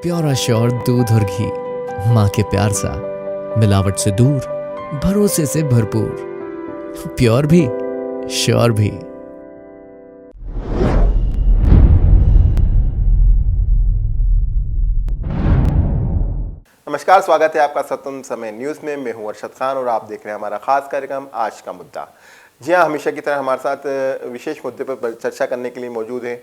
Pure sure दूध और घी, माँ के प्यार सा, मिलावट से दूर, भरोसे से भरपूर, प्योर भी श्योर भी। नमस्कार, स्वागत है आपका स्वतंत्र समय न्यूज़ में। मैं हूं अरशद खान और आप देख रहे हैं हमारा खास कार्यक्रम आज का मुद्दा। जी हां, हमेशा की तरह हमारे साथ विशेष मुद्दे पर चर्चा करने के लिए मौजूद हैं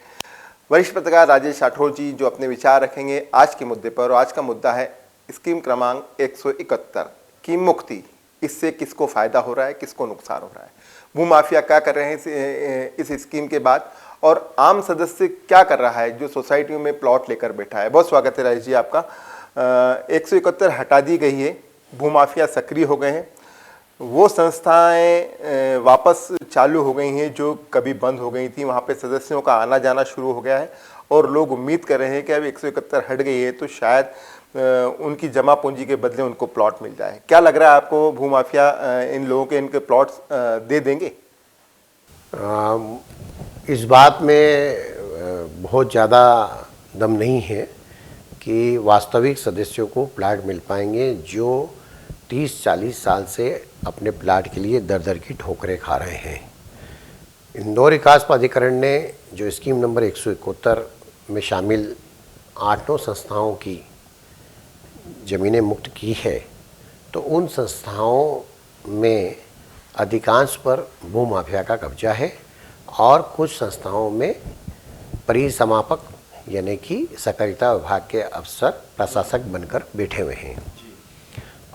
वरिष्ठ पत्रकार राजेश राठौर जी, जो अपने विचार रखेंगे आज के मुद्दे पर। और आज का मुद्दा है स्कीम क्रमांक 171 की मुक्ति। इससे किसको फ़ायदा हो रहा है, किसको नुकसान हो रहा है, भूमाफिया क्या कर रहे हैं इस स्कीम के बाद, और आम सदस्य क्या कर रहा है जो सोसाइटियों में प्लॉट लेकर बैठा है। बहुत स्वागत है राजेश जी आपका। 171 हटा दी गई है, भूमाफिया सक्रिय हो गए हैं, वो संस्थाएं वापस चालू हो गई हैं जो कभी बंद हो गई थी, वहाँ पे सदस्यों का आना जाना शुरू हो गया है और लोग उम्मीद कर रहे हैं कि अब 171 हट गई है तो शायद उनकी जमा पूंजी के बदले उनको प्लॉट मिल जाए। क्या लग रहा है आपको, भूमाफिया इन लोगों के इनके प्लॉट्स दे देंगे? इस बात में बहुत ज़्यादा दम नहीं है कि वास्तविक सदस्यों को प्लाट मिल पाएंगे जो 30-40 साल से अपने प्लाट के लिए दर दर की ठोकरें खा रहे हैं। इंदौर विकास प्राधिकरण ने जो स्कीम नंबर 171 में शामिल 8-9 संस्थाओं की ज़मीनें मुक्त की है, तो उन संस्थाओं में अधिकांश पर भूमाफिया का कब्जा है और कुछ संस्थाओं में परिसमापक यानी कि सहकारिता विभाग के अफसर प्रशासक बनकर बैठे हुए हैं।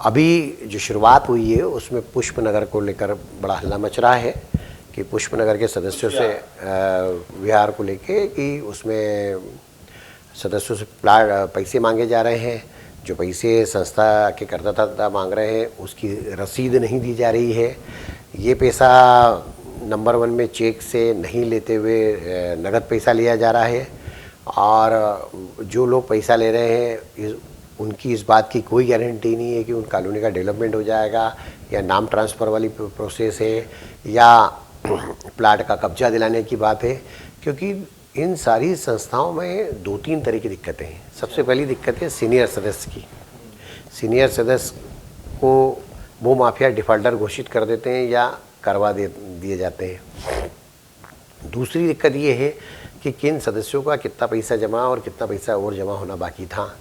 अभी जो शुरुआत हुई है उसमें पुष्पनगर को लेकर बड़ा हल्ला मच रहा है कि पुष्पनगर के सदस्यों से विहार को लेके कि उसमें सदस्यों से पैसे मांगे जा रहे हैं। जो पैसे संस्था के करदाता मांग रहे हैं उसकी रसीद नहीं दी जा रही है। ये पैसा नंबर 1 में चेक से नहीं लेते हुए नगद पैसा लिया जा रहा है और जो लोग पैसा ले रहे हैं उनकी इस बात की कोई गारंटी नहीं है कि उन कॉलोनी का डेवलपमेंट हो जाएगा, या नाम ट्रांसफ़र वाली प्रोसेस है, या प्लाट का कब्जा दिलाने की बात है। क्योंकि इन सारी संस्थाओं में 2-3 तरह की दिक्कतें हैं। सबसे पहली दिक्कत है सीनियर सदस्य की। सीनियर सदस्य को भूमाफिया डिफ़ॉल्टर घोषित कर देते हैं या करवा दिए जाते हैं। दूसरी दिक्कत ये है कि किन सदस्यों का कितना पैसा जमा और कितना पैसा और जमा होना बाकी था।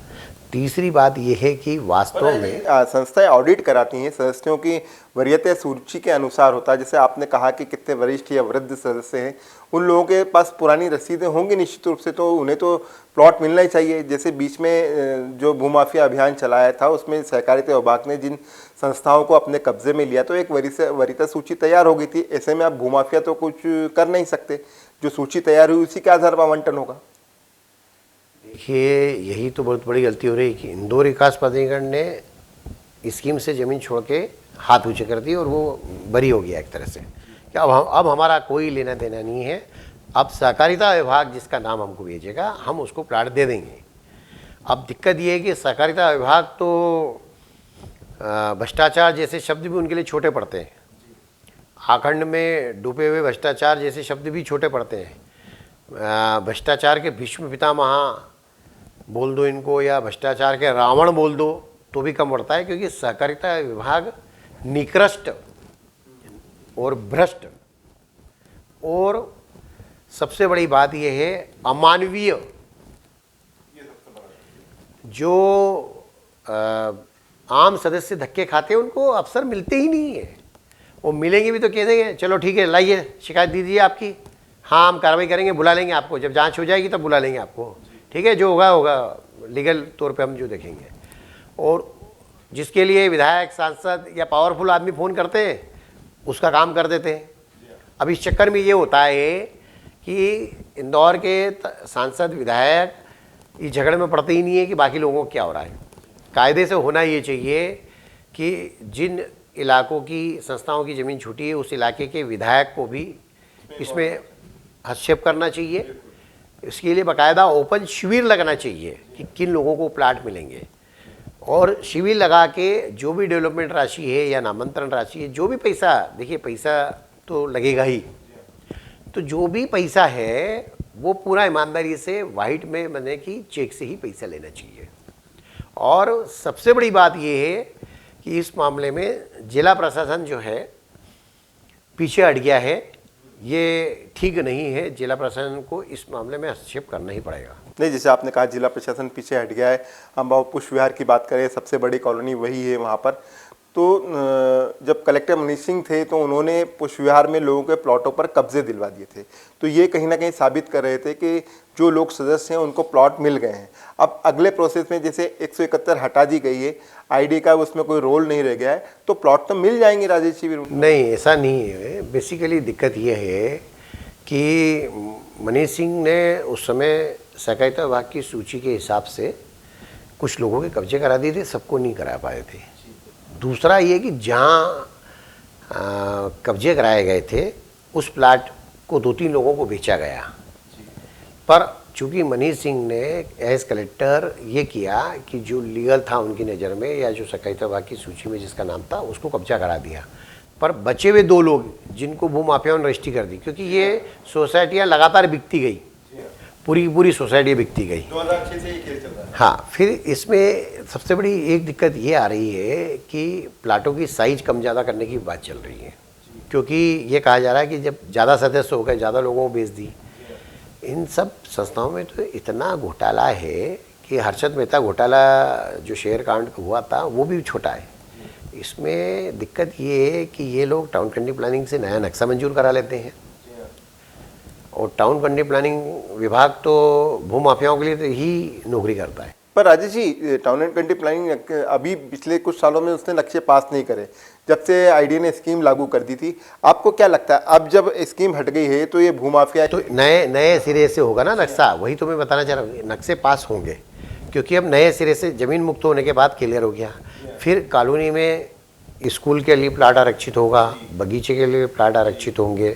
तीसरी बात यह है कि वास्तव में संस्थाएं ऑडिट कराती हैं, सदस्यों की वरीयता सूची के अनुसार होता है। जैसे आपने कहा कि कितने वरिष्ठ या वृद्ध सदस्य हैं, उन लोगों के पास पुरानी रसीदें होंगी निश्चित रूप से, तो उन्हें तो प्लॉट मिलना ही चाहिए। जैसे बीच में जो भूमाफिया अभियान चलाया था उसमें सहकारिता विभाग ने जिन संस्थाओं को अपने कब्जे में लिया तो एक वरीयता सूची तैयार हो गई थी। ऐसे में आप भूमाफिया तो कुछ कर नहीं सकते, जो सूची तैयार हुई उसी के आधार पर आवंटन होगा। देखिए, यही तो बहुत बड़ी गलती हो रही है कि इंदौर विकास प्राधिकरण ने स्कीम से ज़मीन छोड़ के हाथ ऊंचे कर दिए और वो बरी हो गया एक तरह से कि अब हमारा कोई लेना देना नहीं है। अब सहकारिता विभाग जिसका नाम हमको भेजेगा हम उसको प्लाट दे देंगे। अब दिक्कत ये है कि सहकारिता विभाग तो भ्रष्टाचार जैसे शब्द भी उनके लिए छोटे पड़ते हैं। आखंड में डूबे हुए भ्रष्टाचार जैसे शब्द भी छोटे पड़ते हैं। भ्रष्टाचार के भीष्म पितामह बोल दो इनको, या भ्रष्टाचार के रावण बोल दो तो भी कम पड़ता है, क्योंकि सहकारिता विभाग निकृष्ट और भ्रष्ट और सबसे बड़ी बात यह है अमानवीय, जो आम सदस्य धक्के खाते हैं उनको अवसर मिलते ही नहीं है। वो मिलेंगे भी तो कह देंगे चलो ठीक है लाइए शिकायत दीजिए आपकी, हाँ हम कार्रवाई करेंगे, बुला लेंगे आपको, जब जांच हो जाएगी तब बुला लेंगे आपको, ठीक है, जो होगा होगा, लीगल तौर पे हम जो देखेंगे। और जिसके लिए विधायक सांसद या पावरफुल आदमी फ़ोन करते हैं उसका काम कर देते हैं। अब इस चक्कर में ये होता है कि इंदौर के सांसद विधायक इस झगड़े में पड़ते ही नहीं है कि बाकी लोगों को क्या हो रहा है। कायदे से होना ये चाहिए कि जिन इलाकों की संस्थाओं की ज़मीन छूटी है उस इलाके के विधायक को भी इसमें हस्तक्षेप करना चाहिए। इसके लिए बाकायदा ओपन शिविर लगना चाहिए कि किन लोगों को प्लाट मिलेंगे, और शिविर लगा के जो भी डेवलपमेंट राशि है या नामांतरण राशि है, जो भी पैसा, देखिए पैसा तो लगेगा ही, तो जो भी पैसा है वो पूरा ईमानदारी से वाइट में मैंने कि चेक से ही पैसा लेना चाहिए। और सबसे बड़ी बात ये है कि इस मामले में जिला प्रशासन जो है पीछे हट गया है, ये ठीक नहीं है। जिला प्रशासन को इस मामले में हस्तक्षेप करना ही पड़ेगा। नहीं, जैसे आपने कहा जिला प्रशासन पीछे हट गया है, हम पुष्प विहार की बात करें, सबसे बड़ी कॉलोनी वही है वहाँ पर। तो जब कलेक्टर मनीष सिंह थे तो उन्होंने पुष्प विहार में लोगों के प्लॉटों पर कब्जे दिलवा दिए थे, तो ये कहीं ना कहीं साबित कर रहे थे कि जो लोग सदस्य हैं उनको प्लॉट मिल गए हैं। अब अगले प्रोसेस में जैसे 171 हटा दी गई है, आईडी का उसमें कोई रोल नहीं रह गया है, तो प्लॉट तो मिल जाएंगे राजेश जी? नहीं, ऐसा नहीं है। बेसिकली दिक्कत ये है कि मनीष सिंह ने उस समय सहकारिता विभाग की सूची के हिसाब से कुछ लोगों के कब्जे करा दिए थे, सबको नहीं करा पाए थे। दूसरा ये कि जहाँ कब्जे कराए गए थे उस प्लाट को 2-3 लोगों को बेचा गया, पर चूंकि मनीष सिंह ने एज कलेक्टर ये किया कि जो लीगल था उनकी नज़र में या जो सहकारिता विभाग की सूची में जिसका नाम था उसको कब्जा करा दिया, पर बचे हुए 2 लोग जिनको भूमाफियाओं ने रजिस्ट्री कर दी, क्योंकि ये सोसाइटियाँ लगातार बिकती गई, पूरी की पूरी सोसाइटी बिकती गई। 2006 से ये खेल चल रहा है। हाँ, फिर इसमें सबसे बड़ी एक दिक्कत ये आ रही है कि प्लाटों की साइज कम ज़्यादा करने की बात चल रही है, क्योंकि ये कहा जा रहा है कि जब ज़्यादा सदस्य हो गए, ज़्यादा लोगों को बेच दी। इन सब संस्थाओं में तो इतना घोटाला है कि हर्षद मेहता घोटाला जो शेयर कांड हुआ था वो भी छोटा है। इसमें दिक्कत ये है कि ये लोग टाउन कंडी प्लानिंग से नया नक्शा मंजूर करा लेते हैं, और टाउन कंडी प्लानिंग विभाग तो भूमाफियाओं के लिए तो ही नौकरी करता है। पर Rajesh ji, town and country planning अभी पिछले कुछ सालों में उसने नक्शे पास नहीं करे, जब से आईडी ने स्कीम लागू कर दी थी। आपको क्या लगता है अब जब स्कीम हट गई है तो ये भूमाफिया तो नए सिरे से होगा ना नक्शा? वही तो मैं बताना चाह रहा हूँ, नक्शे पास होंगे, क्योंकि अब नए सिरे से ज़मीन मुक्त होने के बाद क्लियर हो गया। फिर कॉलोनी में स्कूल के लिए प्लाट आरक्षित होगा, बगीचे के लिए प्लाट आरक्षित होंगे,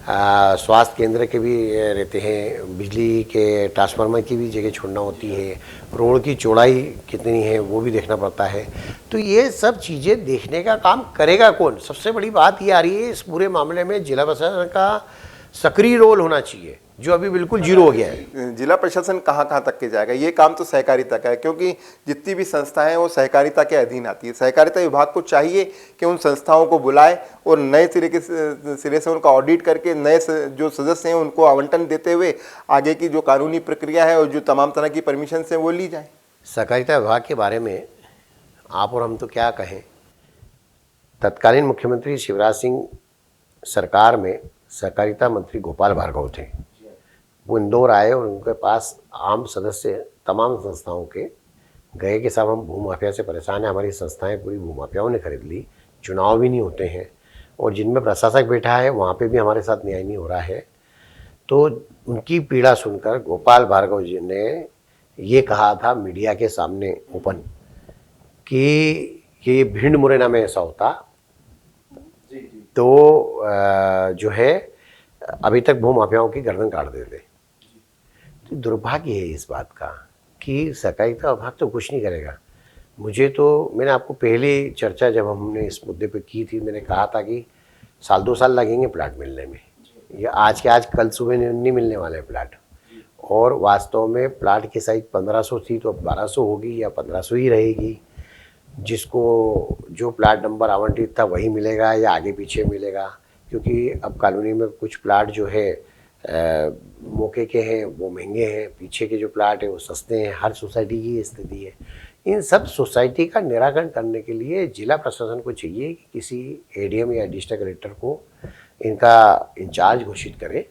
स्वास्थ्य केंद्र के भी रहते हैं, बिजली के ट्रांसफार्मर की भी जगह छोड़ना होती है, रोड की चौड़ाई कितनी है वो भी देखना पड़ता है। तो ये सब चीज़ें देखने का काम करेगा कौन? सबसे बड़ी बात ये आ रही है इस पूरे मामले में जिला प्रशासन का सक्रिय रोल होना चाहिए, जो अभी बिल्कुल जीरो हो गया है। जिला प्रशासन कहाँ कहाँ तक के जाएगा? ये काम तो सहकारिता का है, क्योंकि जितनी भी संस्थाएं हैं वो सहकारिता के अधीन आती है। सहकारिता विभाग को चाहिए कि उन संस्थाओं को बुलाए और नए सिरे से उनका ऑडिट करके नए जो सदस्य हैं उनको आवंटन देते हुए आगे की जो कानूनी प्रक्रिया है और जो तमाम तरह की परमिशन है वो ली जाए। सहकारिता विभाग के बारे में आप और हम तो क्या कहें, तत्कालीन मुख्यमंत्री शिवराज सिंह सरकार में सहकारिता मंत्री गोपाल भार्गव थे। वो इंदौर आए और उनके पास आम सदस्य तमाम संस्थाओं के गए कि साहब हम भूमाफिया से परेशान हैं, हमारी संस्थाएं पूरी भूमाफियाओं ने खरीद ली, चुनाव भी नहीं होते हैं और जिनमें प्रशासक बैठा है वहाँ पे भी हमारे साथ न्याय नहीं हो रहा है। तो उनकी पीड़ा सुनकर गोपाल भार्गव जी ने ये कहा था मीडिया के सामने ओपन कि ये भिंड मुरैना में ऐसा होता तो जो है अभी तक भूमाफियाओं की गर्दन काट देते। तो दुर्भाग्य है इस बात का कि सहकारिता विभाग तो कुछ नहीं करेगा। मुझे तो, मैंने आपको पहले चर्चा जब हमने इस मुद्दे पे की थी, मैंने कहा था कि 1-2 साल लगेंगे प्लाट मिलने में, ये आज के आज कल सुबह नहीं मिलने वाले प्लाट। और वास्तव में प्लाट की साइज 1500 थी तो अब 1200 होगी या 1500 ही रहेगी। जिसको जो प्लाट नंबर आवंटित था वही मिलेगा या आगे पीछे मिलेगा, क्योंकि अब कॉलोनी में कुछ प्लाट जो है मौके के हैं वो महंगे हैं, पीछे के जो प्लाट है वो सस्ते हैं। हर सोसाइटी की स्थिति है। इन सब सोसाइटी का निराकरण करने के लिए जिला प्रशासन को चाहिए कि किसी एडीएम या डिस्ट्रिक्ट कलेक्टर को इनका इंचार्ज घोषित करे,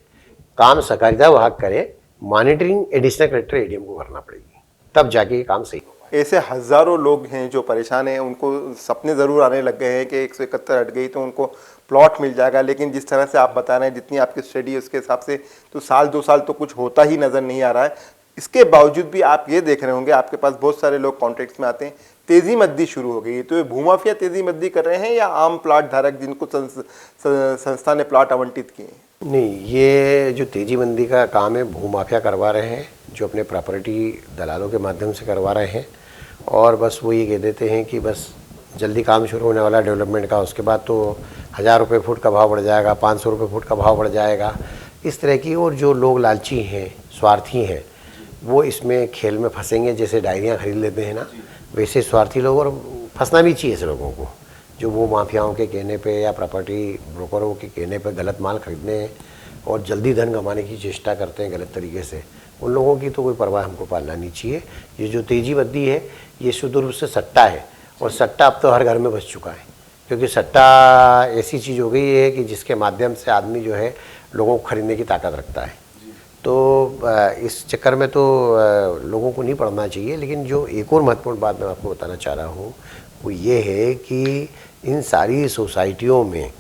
काम सहकारिता विभाग करे, मॉनिटरिंग एडिशनल कलेक्टर एडीएम को करना पड़ेगी, तब जाके ये काम सही होगा। ऐसे हज़ारों लोग हैं जो परेशान हैं, उनको सपने ज़रूर आने लग गए हैं कि 171 हट गई तो उनको प्लॉट मिल जाएगा, लेकिन जिस तरह से आप बता रहे हैं, जितनी आपकी स्टडी है उसके हिसाब से तो 1-2 साल तो कुछ होता ही नज़र नहीं आ रहा है। इसके बावजूद भी आप ये देख रहे होंगे, आपके पास बहुत सारे लोग कॉन्ट्रैक्ट्स में आते हैं, तेज़ी मद्दी शुरू हो गई है। तो ये भूमाफिया तेज़ी मद्दी कर रहे हैं या आम प्लाट धारक जिनको संस्था ने प्लाट आवंटित किए? नहीं, ये जो तेजी मंदी का काम है भूमाफिया करवा रहे हैं, जो अपने प्रॉपर्टी दलालों के माध्यम से करवा रहे हैं। और बस वो ये कह देते हैं कि बस जल्दी काम शुरू होने वाला डेवलपमेंट का, उसके बाद तो 1000 रुपये फुट का भाव बढ़ जाएगा, 500 रुपये फुट का भाव बढ़ जाएगा। इस तरह की। और जो लोग लालची हैं, स्वार्थी हैं, वो इसमें खेल में फंसेंगे। जैसे डायरियाँ खरीद लेते हैं ना, वैसे स्वार्थी लोग, और फंसना भी चाहिए ऐसे लोगों को, जो वो माफियाओं के कहने पे या प्रॉपर्टी ब्रोकरों के कहने पे गलत माल खरीदने और जल्दी धन कमाने की चेष्टा करते हैं गलत तरीके से। उन लोगों की तो कोई परवाह हमको पालना नहीं चाहिए। ये जो तेजी बद्दी है, ये शुद्ध रूप से सट्टा है, और सट्टा अब तो हर घर में बस चुका है, क्योंकि सट्टा ऐसी चीज़ हो गई है कि जिसके माध्यम से आदमी जो है लोगों को खरीदने की ताकत रखता है। तो इस चक्कर में तो लोगों को नहीं पड़ना चाहिए। लेकिन जो एक और महत्वपूर्ण बात मैं आपको बताना चाह रहा हूँ वो ये है कि इन सारी सोसाइटियों में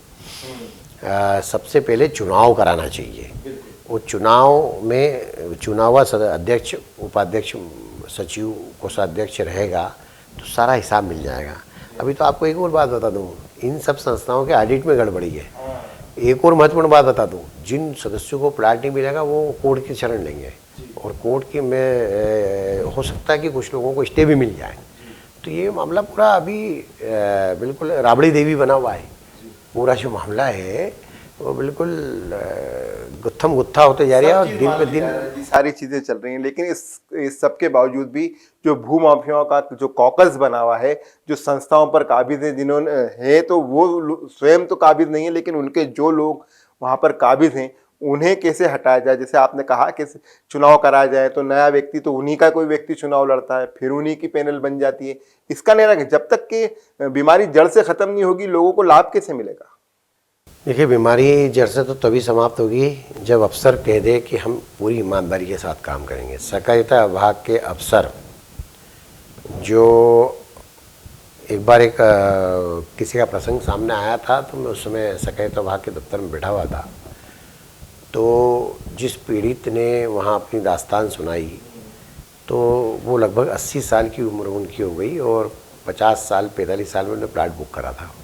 सबसे पहले चुनाव कराना चाहिए। वो चुनाव में चुनावा अध्यक्ष, उपाध्यक्ष, सचिव, कोषाध्यक्ष रहेगा तो सारा हिसाब मिल जाएगा। अभी तो आपको एक और बात बता दूं, इन सब संस्थाओं के ऑडिट में गड़बड़ी है। एक और महत्वपूर्ण बात बता दूं, जिन सदस्यों को प्लाट नहीं मिलेगा वो कोर्ट की शरण लेंगे, और कोर्ट की में हो सकता है कि कुछ लोगों को स्टे भी मिल जाए। तो ये मामला पूरा अभी बिल्कुल राबड़ी देवी बना हुआ है। पूरा जो मामला है वो बिल्कुल गुत्थम गुत्था होते जा रहा है, और दिन पे दिन सारी चीजें चल रही हैं। लेकिन इस सब के बावजूद भी जो भूमाफियाओं का जो कॉकस बना हुआ है, जो संस्थाओं पर काबिज है, जिन्होंने है तो वो स्वयं तो काबिज नहीं है, लेकिन उनके जो लोग वहां पर काबिज हैं उन्हें कैसे हटाया जाए। जैसे आपने कहा कि चुनाव कराया जाए तो नया व्यक्ति, तो उन्हीं का कोई व्यक्ति चुनाव लड़ता है, फिर उन्हीं की पैनल बन जाती है। इसका नहीं रहा, जब तक कि बीमारी जड़ से खत्म नहीं होगी लोगों को लाभ कैसे मिलेगा। देखिए, बीमारी जड़ से तो तभी समाप्त होगी जब अफसर कह दे कि हम पूरी ईमानदारी के साथ काम करेंगे। सहकारिता विभाग के अफसर, जो एक बार किसी का प्रसंग सामने आया था, तो मैं उस समय सहकारिता विभाग के दफ्तर में बैठा हुआ था। तो जिस पीड़ित ने वहाँ अपनी दास्तान सुनाई, तो वो लगभग 80 साल की उम्र उनकी हो गई, और 50 साल 45 साल में उन्होंने प्लाट बुक करा था।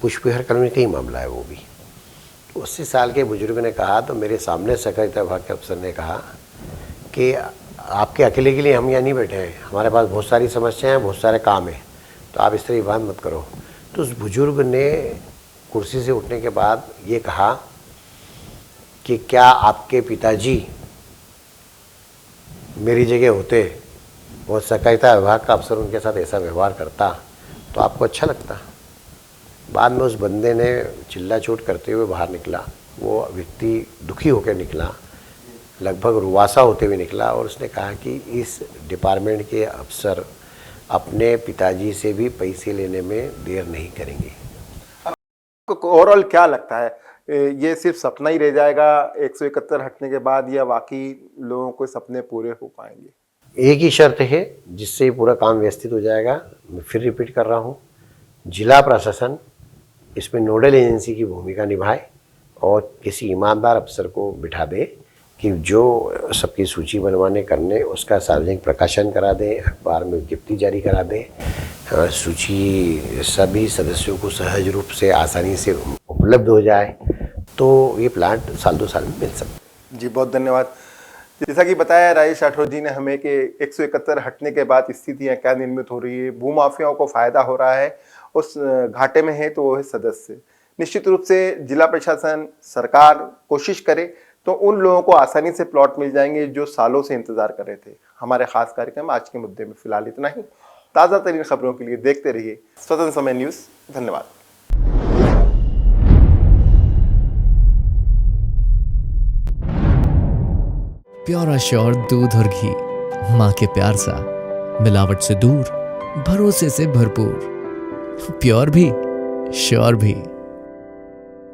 पुष्पविहार कॉलोनी का ही मामला है वो भी। तो 80 साल के बुजुर्ग ने कहा, तो मेरे सामने सहकारिता विभाग के अफसर ने कहा कि आपके अकेले के लिए हम यहाँ नहीं बैठे हैं, हमारे पास बहुत सारी समस्याएं हैं, बहुत सारे काम हैं, तो आप इस तरह की बात मत करो। तो उस बुजुर्ग ने कुर्सी से उठने के बाद ये कहा कि क्या आपके पिताजी मेरी जगह होते और सहकारिता विभाग का अफसर उनके साथ ऐसा व्यवहार करता तो आपको अच्छा लगता। बाद में उस बंदे ने चिल्ला चोट करते हुए बाहर निकला। वो व्यक्ति दुखी होकर निकला, लगभग रुआसा होते हुए निकला, और उसने कहा कि इस डिपार्टमेंट के अफसर अपने पिताजी से भी पैसे लेने में देर नहीं करेंगे। ओवरऑल क्या लगता है, ये सिर्फ सपना ही रह जाएगा 171 हटने के बाद, या वाकई लोगों के सपने पूरे हो पाएंगे? एक ही शर्त है जिससे ये पूरा काम व्यवस्थित हो जाएगा। मैं फिर रिपीट कर रहा हूँ, जिला प्रशासन इसमें नोडल एजेंसी की भूमिका निभाए और किसी ईमानदार अफसर को बिठा दे कि जो सबकी सूची बनवाने करने उसका सार्वजनिक प्रकाशन करा दे, अखबार में विज्ञप्ति जारी करा दे, सूची सभी सदस्यों को सहज रूप से आसानी से उपलब्ध हो जाए, तो ये प्लांट साल 2 साल में मिल सकता है। जी, बहुत धन्यवाद। जैसा कि बताया राजेश राठौर जी ने हमें कि 171 हटने के बाद स्थितियाँ क्या निर्मित हो रही है, भूमाफियाओं को फायदा हो रहा है, उस घाटे में है तो वो है सदस्य। निश्चित रूप से जिला प्रशासन, सरकार कोशिश करे तो उन लोगों को आसानी से प्लॉट मिल जाएंगे जो सालों से इंतजार कर रहे थे। हमारे खास कार्यक्रम आज के मुद्दे में फिलहाल इतना ही। ताज़ा तरीन खबरों के लिए देखते रहिए स्वतंत्र समय न्यूज़। धन्यवाद। प्योर श्योर दूध और घी, माँ के प्यार सा, मिलावट से दूर, भरोसे से भरपूर, प्योर भी श्योर भी।